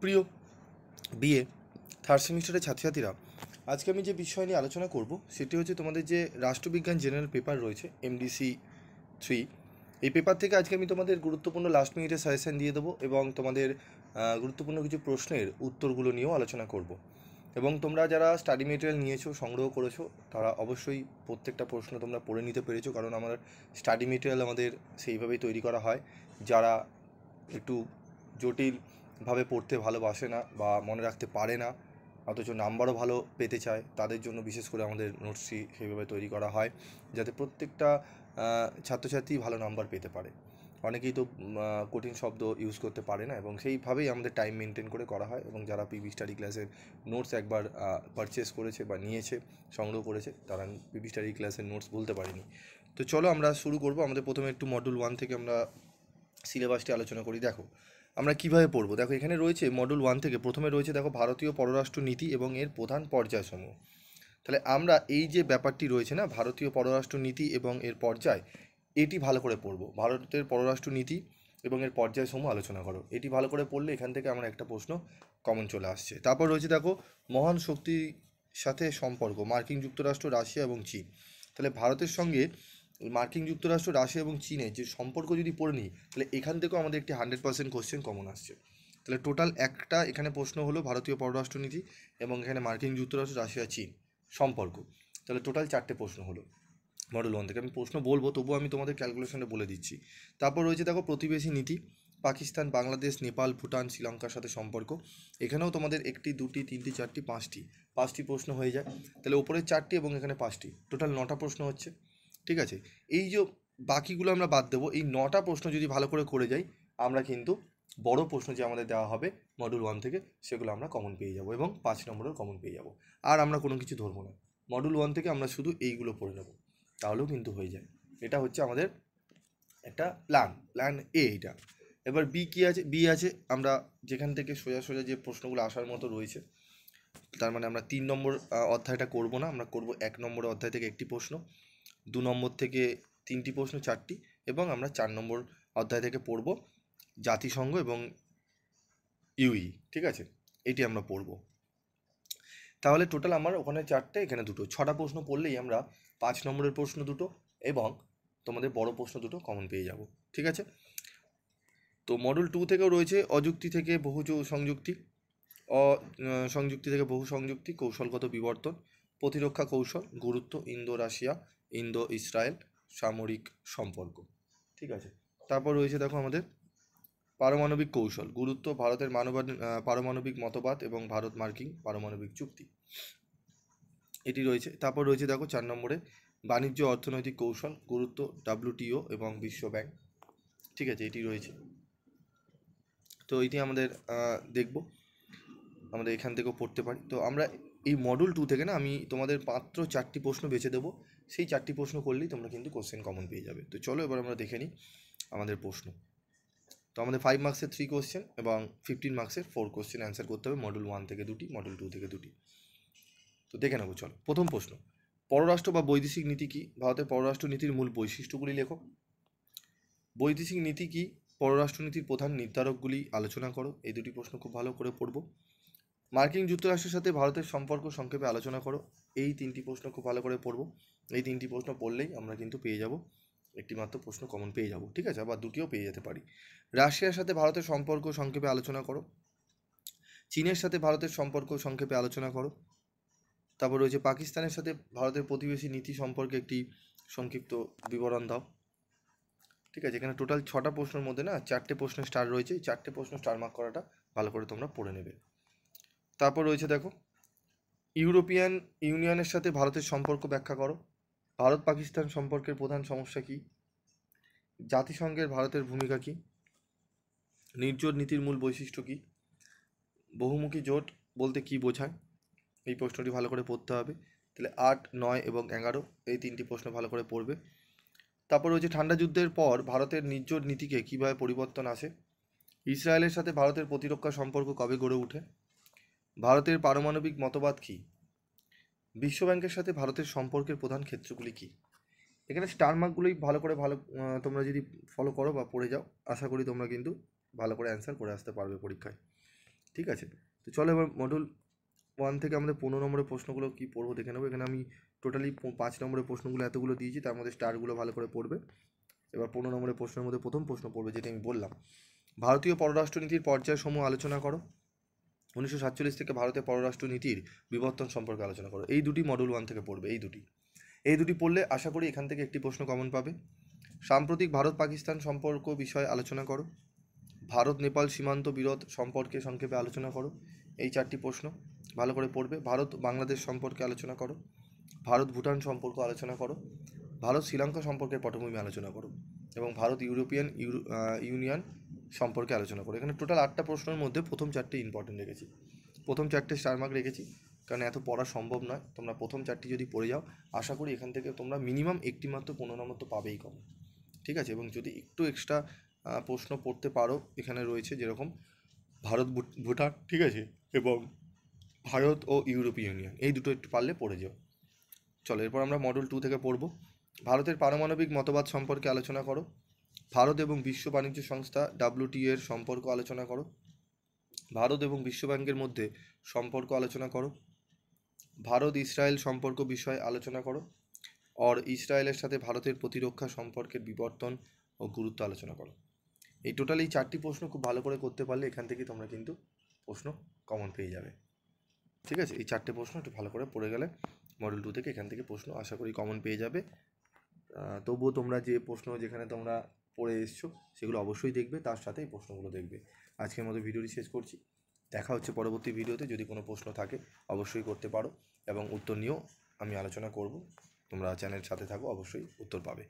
প্রিয় BA third সেমিস্টারের ছাত্রছাত্রীরা, আজকে আমি যে বিষয় নিয়ে আলোচনা করব সেটি হচ্ছে তোমাদের যে রাষ্ট্রবিজ্ঞান জেনারেল পেপার রয়েছে MDC 3। এই পেপার থেকে আজকে আমি তোমাদের গুরুত্বপূর্ণ লাস্ট মিনিটের সাজেশন দিয়ে দেবো এবং তোমাদের গুরুত্বপূর্ণ কিছু প্রশ্নের উত্তরগুলো নিয়েও আলোচনা করব। এবং তোমরা যারা স্টাডি মেটেরিয়াল নিয়েছো, সংগ্রহ করেছো, তারা অবশ্যই প্রত্যেকটা প্রশ্ন তোমরা পড়ে নিতে পেরেছো, কারণ আমার স্টাডি মেটেরিয়াল আমাদের সেইভাবেই তৈরি করা হয়। যারা একটু জটিলভাবে পড়তে ভালোবাসে না বা মনে রাখতে পারে না, অথচ নাম্বারও ভালো পেতে চায়, তাদের জন্য বিশেষ করে আমাদের নোটসটি সেইভাবে তৈরি করা হয় যাতে প্রত্যেকটা ছাত্রছাত্রী ভালো নাম্বার পেতে পারে। অনেকেই তো কঠিন শব্দ ইউজ করতে পারে না, এবং সেইভাবেই আমাদের টাইম মেনটেন করে করা হয়। এবং যারা পিবি স্টাডি ক্লাসের নোটস একবার পারচেস করেছে বা নিয়েছে, সংগ্রহ করেছে, তারা পিবি স্টাডি ক্লাসের নোটস বলতে পারেনি। তো চলো আমরা শুরু করবো। আমাদের প্রথমে একটু মডিউল 1 থেকে আমরা সিলেবাসটি আলোচনা করি। দেখো আমরা কীভাবে পড়বো। দেখো এখানে রয়েছে মডিউল 1 থেকে প্রথমে রয়েছে দেখো ভারতীয় পররাষ্ট্র নীতি এবং এর প্রধান পর্যায়সমূহ। তাহলে আমরা এই যে ব্যাপারটি রয়েছে না, ভারতীয় পররাষ্ট্র নীতি এবং এর পর্যায়, এটি ভালো করে পড়বো। ভারতের পররাষ্ট্র নীতি এবং এর পর্যায়সমূহ আলোচনা করো, এটি ভালো করে পড়লে এখান থেকে আমার একটা প্রশ্ন কমন চলে আসছে। তারপর রয়েছে দেখো মহান শক্তির সাথে সম্পর্ক, মার্কিন যুক্তরাষ্ট্র, রাশিয়া এবং চীন। তাহলে ভারতের সঙ্গে মার্কিন যুক্তরাষ্ট্র, রাশিয়া এবং চীনের যে সম্পর্ক যদি পড়ে নিই, তাহলে এখান থেকেও আমাদের একটি 100% কোশ্চেন কমন আসছে। তাহলে টোটাল একটা এখানে প্রশ্ন হলো ভারতীয় পররাষ্ট্রনীতি এবং এখানে মার্কিন যুক্তরাষ্ট্র, রাশিয়া, চীন সম্পর্ক। তাহলে টোটাল 4টে প্রশ্ন হলো মডেল 1 থেকে। আমি প্রশ্ন বলবো, তবুও আমি তোমাদের ক্যালকুলেশনে বলে দিচ্ছি। তারপর রয়েছে দেখো প্রতিবেশী নীতি, পাকিস্তান, বাংলাদেশ, নেপাল, ভুটান, শ্রীলঙ্কার সাথে সম্পর্ক। এখানেও তোমাদের 1টি, 2টি, 3টি, 4টি, 5টি প্রশ্ন হয়ে যায়। তাহলে ওপরে 4টি এবং এখানে 5টি, টোটাল 9টা প্রশ্ন হচ্ছে। ঠিক আছে, এই যে বাকিগুলো আমরা বাদ দেবো, এই 9টা প্রশ্ন যদি ভালো করে যাই, আমরা কিন্তু বড় প্রশ্ন যে আমাদের দেওয়া হবে মডিউল 1 থেকে, সেগুলো আমরা কমন পেয়ে যাব এবং 5 নম্বরের কমন পেয়ে যাব। আর আমরা কোনো কিছু ধরবো না, মডিউল 1 থেকে আমরা শুধু এইগুলো পড়ে নেব, তাহলেও কিন্তু হয়ে যায়। এটা হচ্ছে আমাদের একটা প্ল্যান এ এইটা। এবার বি কী আছে? বি আছে আমরা যেখান থেকে সোজা যে প্রশ্নগুলো আসার মতো রয়েছে, তার মানে আমরা 3 নম্বর অধ্যায়টা করব না, আমরা করব 1 নম্বর অধ্যায় থেকে একটি প্রশ্ন, 2 নম্বর থেকে 3টি প্রশ্ন 4টি, এবং আমরা 4 নম্বর অধ্যায় থেকে পড়ব জাতিসংঘ এবং ইউই। ঠিক আছে, এটি আমরা পড়ব। তাহলে টোটাল আমার ওখানে 4টে, এখানে 2টো, 6টা প্রশ্ন পড়লেই আমরা 5 নম্বরের প্রশ্ন 2টো এবং তোমাদের বড় প্রশ্ন 2টো কমন পেয়ে যাব। ঠিক আছে, তো মডেল 2 থেকেও রয়েছে অযুক্তি থেকে বহু সংযুক্তি, সংযুক্তি থেকে বহু সংযুক্তি, কৌশলগত বিবর্তন, প্রতিরক্ষা কৌশল, গুরুত্ব, ইন্দো রাশিয়া, ইন্দো ইসরায়েল সামরিক সম্পর্ক। ঠিক আছে, তারপর রয়েছে দেখো আমাদের পারমাণবিক কৌশল, গুরুত্ব, ভারতের পারমাণবিক মতবাদ এবং ভারত মার্কিন পারমাণবিক চুক্তি, এটি রয়েছে। তারপর রয়েছে দেখো 4 নম্বরে বাণিজ্য অর্থনৈতিক কৌশল, গুরুত্ব, WTO এবং বিশ্ব ব্যাংক। ঠিক আছে, এটি রয়েছে। তো এটি আমাদের দেখব, আমাদের এখান থেকেও পড়তে পারি। তো আমরা এই মডিউল 2 থেকে না, আমি তোমাদের মাত্র 4টি প্রশ্ন বেছে দেবো, সেই 4টি প্রশ্ন করলেই তোমরা কিন্তু কোশ্চেন কমন পেয়ে যাবে। তো চলো এবার আমরা দেখে নিই আমাদের প্রশ্ন। তো আমাদের 5 মার্কসের 3 কোশ্চেন এবং 15 মার্কসের 4 কোশ্চেন অ্যান্সার করতে হবে, মডিউল 1 থেকে 2টি, মডিউল 2 থেকে 2টি। তো দেখে নেবো, চলো। প্রথম প্রশ্ন, পররাষ্ট্র বা বৈদেশিক নীতি কী? ভারতের পররাষ্ট্র নীতির মূল বৈশিষ্ট্যগুলি লেখো। বৈদেশিক নীতি কী? পররাষ্ট্রনীতির প্রধান নির্ধারকগুলি আলোচনা করো। এই দুটি প্রশ্ন খুব ভালো করে পড়বো। মার্কিন যুক্তরাষ্ট্রের সাথে ভারতের সম্পর্ক সংক্ষেপে আলোচনা করো। এই 3টি প্রশ্ন খুব ভালো করে পড়বো। এই 3টি প্রশ্ন পড়লেই আমরা কিন্তু পেয়ে যাব একটি মাত্র প্রশ্ন কমন পেয়ে যাব। ঠিক আছে, আবার 2টিও পেয়ে যেতে পারি। রাশিয়ার সাথে ভারতের সম্পর্ক সংক্ষেপে আলোচনা করো। চীনের সাথে ভারতের সম্পর্ক সংক্ষেপে আলোচনা করো। তারপর রয়েছে পাকিস্তানের সাথে ভারতের প্রতিবেশী নীতি সম্পর্কে একটি সংক্ষিপ্ত বিবরণ দাও। ঠিক আছে, এখানে টোটাল 6টা প্রশ্নের মধ্যে না 4টে প্রশ্নের স্টার রয়েছে, এই 4টে প্রশ্ন স্টার মার্ক করাটা ভালো করে তোমরা পড়ে নেবে। তারপর রয়েছে দেখো ইউরোপিয়ান ইউনিয়নের সাথে ভারতের সম্পর্ক ব্যাখ্যা করো। ভারত পাকিস্তান সম্পর্কের প্রধান সমস্যা কী? জাতিসংঘের ভারতের ভূমিকা কী? নির্জোট নীতির মূল বৈশিষ্ট্য কী? বহুমুখী জোট বলতে কী বোঝায়? এই প্রশ্নটি ভালো করে পড়তে হবে। তাহলে 8, 9 এবং 11 এই 3টি প্রশ্ন ভালো করে পড়বে। তারপর রয়েছে ঠান্ডা যুদ্ধের পর ভারতের নির্জোট নীতিকে কীভাবে পরিবর্তন আসে? ইসরায়েলের সাথে ভারতের প্রতিরক্ষা সম্পর্ক কবে গড়ে ওঠে? ভারতের পারমাণবিক মতবাদ কী? বিশ্বব্যাংকের সাথে ভারতের সম্পর্কের প্রধান ক্ষেত্রগুলি কী? এখানে স্টার মার্কগুলোই ভালো তোমরা যদি ফলো করো বা পড়ে যাও, আশা করি তোমরা কিন্তু ভালো করে অ্যান্সার করে আসতে পারবে পরীক্ষায়। ঠিক আছে? তো চলো এবার মডেল 1 থেকে আমাদের 15 নম্বরের প্রশ্নগুলো কী পড়বো দেখে নেবো। এখানে আমি টোটালি 5 নম্বরের প্রশ্নগুলো এতগুলো দিয়েছি, তার মধ্যে স্টারগুলো ভালো করে পড়বে। এবার 15 নম্বরের প্রশ্নের মধ্যে প্রথম প্রশ্ন পড়বে, যেটা আমি বললাম, ভারতীয় পররাষ্ট্রনীতির পর্যায়সমূহ আলোচনা করো। 1947 থেকে ভারতের পররাষ্ট্রনীতির বিবর্তন সম্পর্কে আলোচনা করো। এই দুটি মডেল 1 থেকে পড়বে, এই দুটি পড়লে আশা করি এখান থেকে একটি প্রশ্ন কমন পাবে। সাম্প্রতিক ভারত পাকিস্তান সম্পর্ক বিষয়ে আলোচনা করো। ভারত নেপাল সীমান্ত বিরোধ সম্পর্কে সংক্ষেপে আলোচনা করো। এই 4টি প্রশ্ন ভালো করে পড়বে। ভারত বাংলাদেশ সম্পর্কে আলোচনা করো। ভারত ভুটান সম্পর্ক আলোচনা করো। ভারত শ্রীলঙ্কা সম্পর্কের পটভূমি আলোচনা করো। এবং ভারত ইউরোপিয়ান ইউনিয়ন সম্পর্কে আলোচনা করো। এখানে টোটাল 8টা প্রশ্নের মধ্যে প্রথম 4টে ইম্পর্টেন্ট রেখেছি, প্রথম 4টে স্টার মার্ক রেখেছি, কারণ এত পড়া সম্ভব নয়। তোমরা প্রথম 4টি যদি পড়ে যাও, আশা করি এখান থেকে তোমরা মিনিমাম একটি মাত্র 15 নম্বর তো পাবেই কম, ঠিক আছে? এবং যদি একটু এক্সট্রা প্রশ্ন পড়তে পারো, এখানে রয়েছে যেরকম ভারত ভুটান, ঠিক আছে, এবং ভারত ও ইউরোপীয় ইউনিয়ন, এই দুটো একটু পারলে পড়ে যাও। চলো এরপর আমরা মডেল 2 থেকে পড়ব। ভারতের পারমাণবিক মতবাদ সম্পর্কে আলোচনা করো। ভারত এবং বিশ্ব বাণিজ্য সংস্থা WTO এর সম্পর্ক আলোচনা করো। ভারত এবং বিশ্ব ব্যাংকের মধ্যে সম্পর্ক আলোচনা করো। ভারত ইসরায়েল সম্পর্ক বিষয়ে আলোচনা করো। ইসরায়েলের সাথে ভারতের প্রতিরক্ষা সম্পর্কের বিবর্তন ও গুরুত্ব আলোচনা করো। এই টোটাল এই 4টি প্রশ্ন খুব ভালো করে করতে পারলে এখান থেকে তোমরা কিন্তু প্রশ্ন কমন পেয়ে যাবে, ঠিক আছে? এই 4টে প্রশ্ন একটু ভালো করে পড়ে গেলে মডেল 2 থেকে এখান থেকে প্রশ্ন আশা করি কমন পেয়ে যাবে। তবুও তোমরা যে প্রশ্ন যেখানে তোমরা পড়ে এসছো সেগুলো অবশ্যই দেখবে, তার সাথে এই প্রশ্নগুলো দেখবে। আজকের মতো ভিডিওটি শেষ করছি, দেখা হচ্ছে পরবর্তী ভিডিওতে। যদি কোনো প্রশ্ন থাকে অবশ্যই করতে পারো, এবং উত্তর নিয়েও আমি আলোচনা করব। তোমরা চ্যানেলের সাথে থাকো, অবশ্যই উত্তর পাবে।